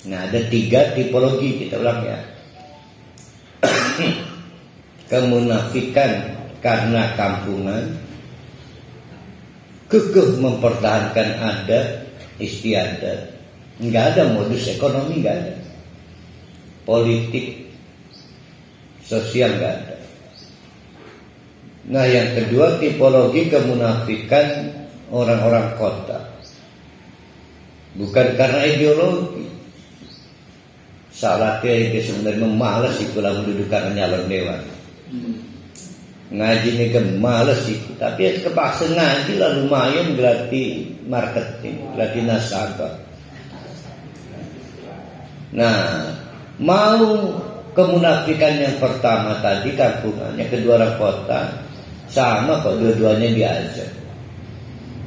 Nah, ada 3 tipologi, kita ulang ya. Kemunafikan karena kampungan, kekeh mempertahankan adat istiadat, nggak ada modus ekonomi, nggak ada politik sosial, nggak ada. Nah, yang kedua tipologi kemunafikan orang-orang kota, bukan karena ideologi. Salatnya itu sebenarnya memalas itu lah duduk karena nyalon dewan. Ngaji ini kan males itu, tapi kepaksa ngaji lah lumayan gratis marketing, gratis nasabah. Nah, mau kemunafikan yang pertama tadi kampungan, yang kedua orang kota, sama kok dua-duanya diajar.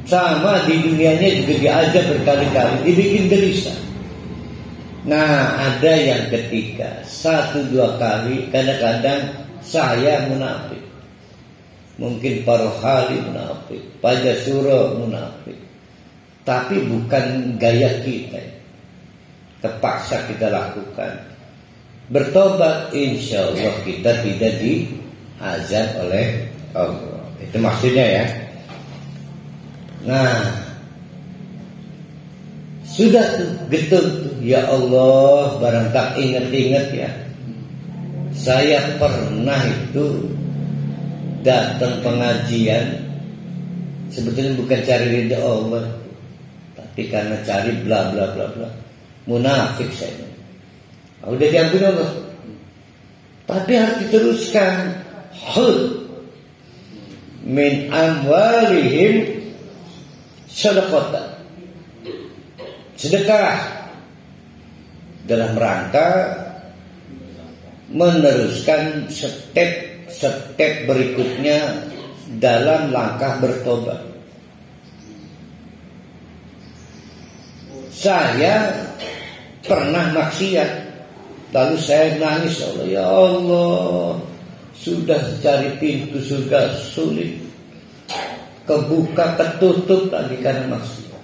Sama di dunianya juga diajar berkali-kali, dibikin gelisah. Nah, ada yang ketiga, 1-2 kali, kadang-kadang saya munafik. Mungkin Parohali munafik, Pajasuro munafik. Tapi bukan gaya kita. Terpaksa kita lakukan. Bertobat, insya Allah kita tidak diazab oleh Allah. Itu maksudnya ya. Nah, sudah tuh getun tuh. Ya Allah, barang tak ingat-ingat ya, saya pernah itu datang pengajian sebetulnya bukan cari ridha Allah, tapi karena cari bla bla bla bla. Munafik saya. Udah diampuni Allah, tapi harus diteruskan. Hud min amwalihim sadaqatan, sedekah dalam rangka meneruskan step berikutnya dalam langkah bertobat. Saya pernah maksiat, lalu saya nangis, Allah, ya Allah, sudah cari pintu surga sulit, kebuka ketutup tadi karena maksiat.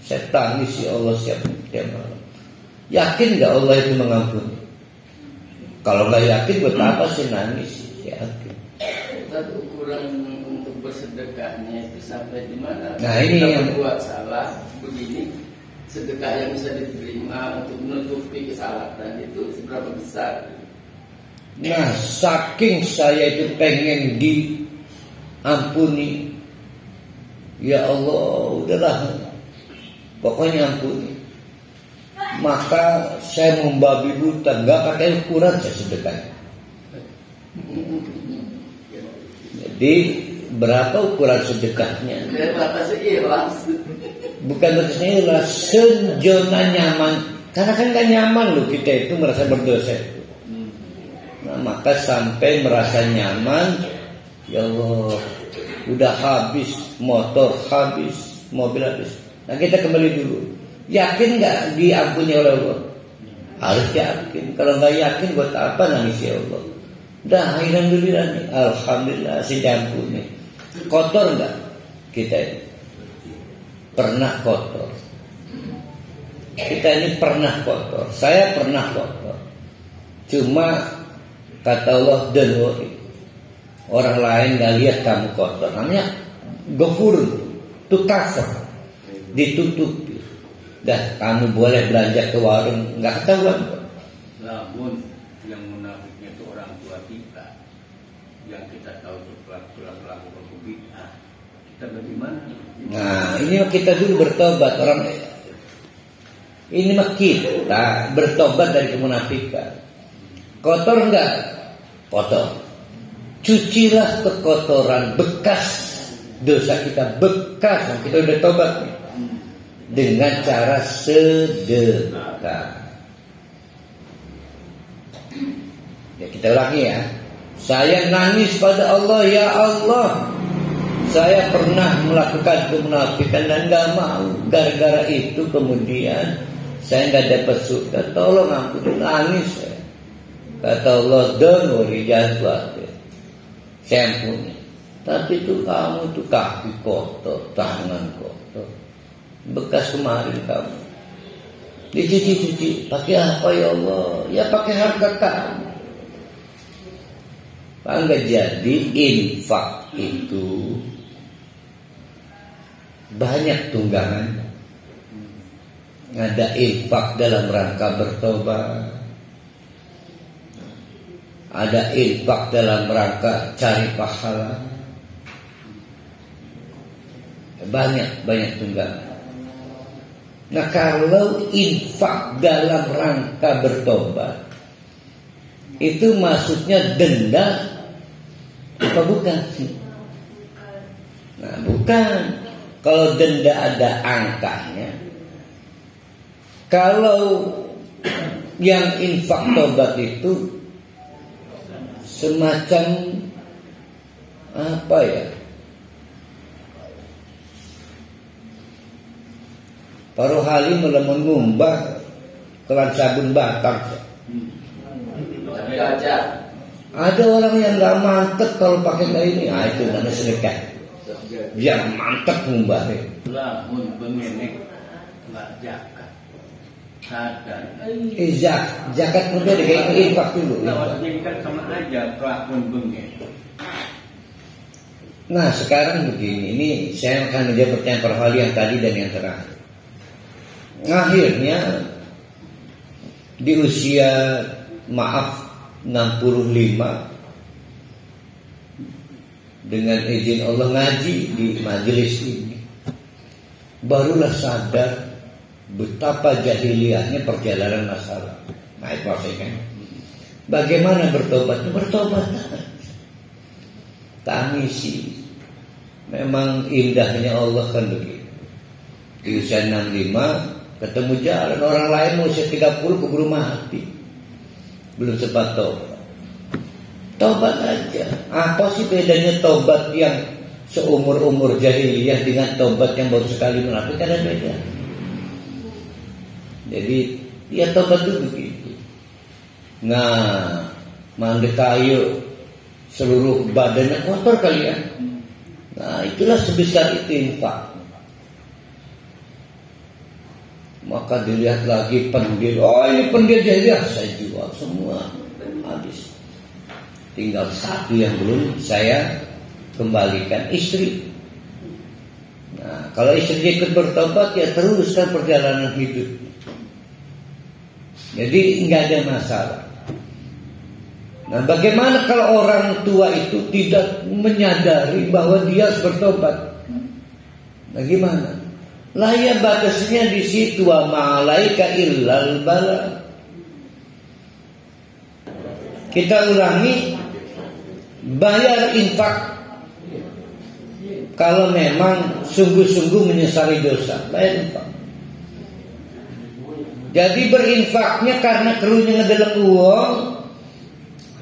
Saya tangis, ya Allah, tiap malam. Yakin gak Allah itu mengampuni? Kalau gak yakin, buat apa sih nangis? Yakin. Tapi ukuran untuk bersedekahnya itu sampai di mana? Nah, ini kita yang berbuat salah begini, sedekah yang bisa diterima untuk menutupi kesalahan itu seberapa besar? Nah, saking saya itu pengen diampuni, ya Allah, udahlah, pokoknya ampuni. Maka saya membabi buta, nggak pakai ukuran saya sedekah. Jadi berapa ukuran sedekahnya? Berapa seikhlas? Bukan batasnya ikhlas, sejona nyaman. Karena kan nggak nyaman loh kita itu merasa berdosa itu. Nah, maka sampai merasa nyaman, ya Allah, udah habis motor, habis mobil, habis. Nah, kita kembali dulu. Yakin nggak diampuni oleh Allah? Harus yakin. Kalau nggak yakin, buat apa nangis ya Allah? Dah, alhamdulillah nih, alhamdulillah sih diampuni. Kotor nggak kita ini? Pernah kotor. Kita ini pernah kotor. Saya pernah kotor. Cuma kata Allah, don't worry, orang lain nggak lihat kamu kotor. Namanya ghafur, to cover, ditutupi. Dah, kamu boleh belanja ke warung, nggak ketahuan kok. Namun yang munafiknya itu orang tua kita, yang kita tahu itu pelaku bid'ah. Kita bagaimana? Nah, ini kita dulu bertobat orang. Ini mah kita bertobat dari kemunafikan. Kotor enggak? Kotor. Cucilah kekotoran bekas dosa kita, bekas yang kita udah tobat nih, dengan cara sedekah. Ya, kita ulangi ya. Saya nangis pada Allah, ya Allah, saya pernah melakukan kemunafikan dan gak mau. Gara-gara itu kemudian saya gak dapat surga. Tolong ampuni, nangis saya. Kata Allah, don't worry, jangan khawatir, saya ampuni. Tapi itu kamu tuh kaki kotor, tangan kotor, bekas kemarin kamu. Dicuci-cuci. Pakai apa ya Allah? Ya pakai harta kamu. Enggak, jadi infak itu banyak tunggangan. Ada infak dalam rangka bertobat, ada infak dalam rangka cari pahala. Banyak tunggangan. Nah, kalau infak dalam rangka bertobat, itu maksudnya denda apa bukan? Nah, bukan. Kalau denda ada angkanya. Kalau yang infak tobat itu semacam apa ya? Paruh hali melamun ngumbah kelan sabun batang. Ada orang yang nggak mantep kalau pakai kayak ini. Ah, itu namanya sedekah. Biar mantep ngumbah. Lamun pengenek nggak jakat. Zakat mudah dikaitkan infak dulu. Jadi kan sama aja pelakon bengek. Nah, sekarang begini, ini saya akan menjawab pertanyaan perhali yang tadi dan yang terakhir. Akhirnya di usia 65 dengan izin Allah ngaji di majelis ini, barulah sadar betapa jahiliyahnya perjalanan masalah. Nah, itu maksudnya. Bagaimana bertobat? Bertobat. Tangisi. Memang indahnya Allah kan begitu. Di usia 65 ketemu jalan orang lain mau usia 30 keburu mati. Belum sempat tobat. Tobat aja. Apa sih bedanya tobat yang seumur-umur jahiliyah dengan tobat yang baru sekali melakukan? Ada beda. Jadi ya tobat itu begitu. Nah, mandi kayu seluruh badannya kotor kalian. Nah, itulah sebesar itu infak. Maka dilihat lagi pendil. Oh, ini pendil jahiliyah, saya jual semua, habis. Tinggal satu yang belum saya kembalikan, istri. Nah, kalau istri ikut bertobat, ya teruskan perjalanan hidup. Jadi nggak ada masalah. Nah, bagaimana kalau orang tua itu tidak menyadari bahwa dia harus bertobat? Nah, gimana? Lah ya batasnya di situ, wa ma'alaika illal bala. Kita ulangi, bayar infak kalau memang sungguh-sungguh menyesali dosa, bayar infak. Jadi berinfaknya karena kerunya ngedelek uang,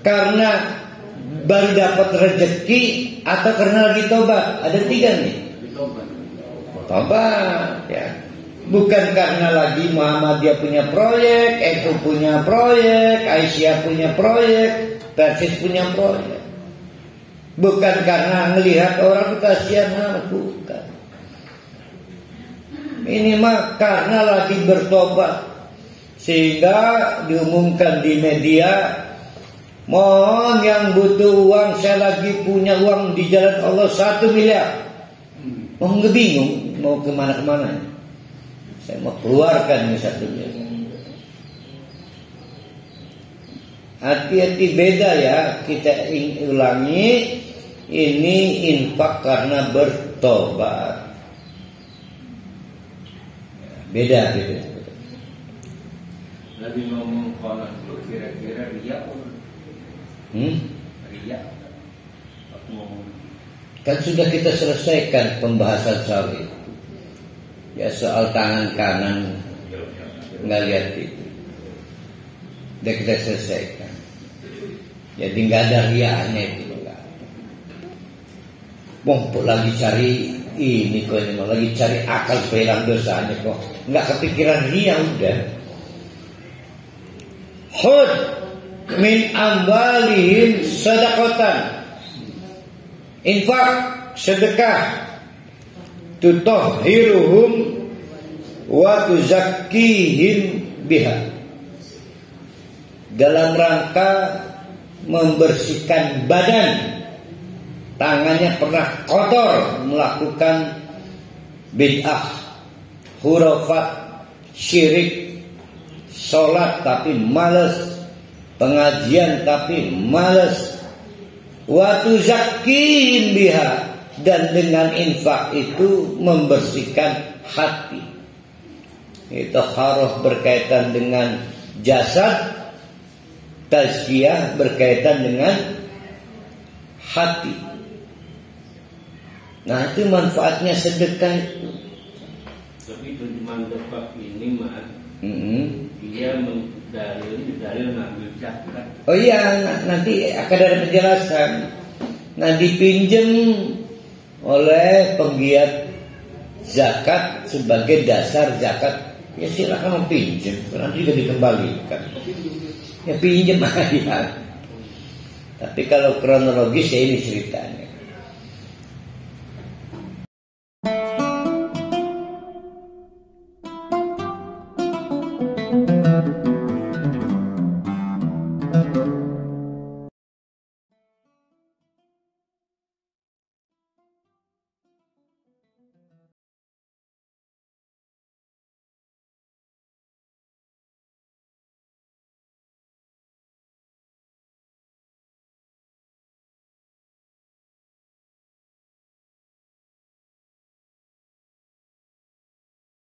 karena baru dapat rezeki, atau karena lagi tobat. Ada 3 nih. Tobat ya. Bukan karena lagi Muhammadiyah punya proyek, Eko punya proyek, Aisyah punya proyek, Persis punya proyek. Bukan karena melihat orang kasihan, bukan. Ini mah karena lagi bertobat. Sehingga diumumkan di media, mohon yang butuh uang, saya lagi punya uang di jalan Allah 1 miliar. Oh, nggak bingung mau kemana-kemana. Saya mau keluarkan ini 1 miliar. Hati-hati, beda ya. Kita ulangi, ini infak karena bertobat. Beda. Lagi ngomong konon itu kira-kira riya. Riya. Aku ngomong. Kan sudah kita selesaikan pembahasan soal itu. Ya, soal tangan kanan nggak lihat itu. Sudah kita selesaikan. Jadi nggak ada riaknya itu. Mumpuk lagi cari ini kok, ini mau lagi cari akal supaya hilang dosanya kok. Nggak kepikiran ria udah. Khud min amwalihim sadaqatan. Infak, sedekah, tutahhiruhum wa tuzakkihim biha, dalam rangka membersihkan badan. Tangannya pernah kotor melakukan bid'ah, khurafat, syirik, sholat tapi malas, pengajian tapi malas. Wa tuzakkihim biha, dan dengan infak itu membersihkan hati. Itu harus berkaitan dengan jasad, tazkiyah berkaitan dengan hati. Nah, itu manfaatnya sedekah itu. Tapi cuma bab ini mah, dia dalil ngambil zakat. Oh iya, nanti akan ada penjelasan. Nah, dipinjam oleh penggiat zakat sebagai dasar zakat, ya silakan pinjam, nanti juga dikembalikan. Ya pinjam aja. Tapi kalau kronologis ya ini ceritanya.